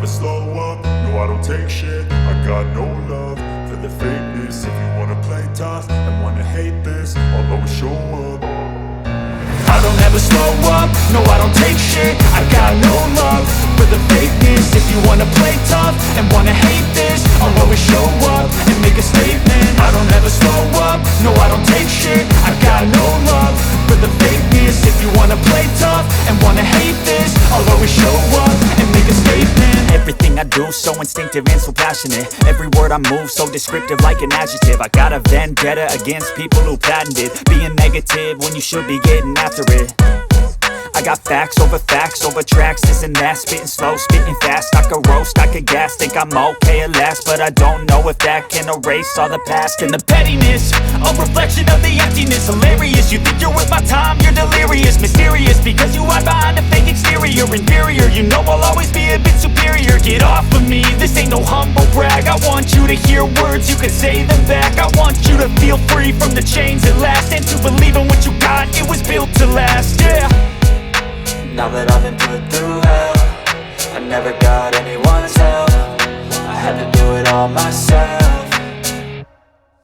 slow up, no I don't take shit. I got no love for the fakeness. If you wanna play tough and wanna hate this, I'll always show up. I don't ever slow up, no I don't take shit. I got no love for the fakeness. If you wanna play tough and wanna hate this, I'll always show up and make a statement. I don't ever slow up, no I don't take shit. I got no love for the fakeness. If you wanna play tough and wanna hate this, I'll always show up and make a statement. Everything I do so instinctive and so passionate. Every word I move so descriptive like an adjective. I got a vendetta against people who patented being negative when you should be getting after it. I got facts over tracks, this and that. Spitting slow, spitting fast. I could roast, I could gas. Think I'm okay at last, but I don't know if that can erase all the past. And the pettiness, a reflection of the emptiness. Hilarious, you think you're worth my time, you're delirious. Mysterious, because you hide behind a fake exterior. Inferior, you know I'll always be a bit superior. Get off of me, this ain't no humble brag. I want you to hear words, you can say them back. I want you to feel free from the chains at last, and to believe in what you got, it was built to last, yeah. Now that I've been put through hell, I never got anyone's help. I had to do it all myself.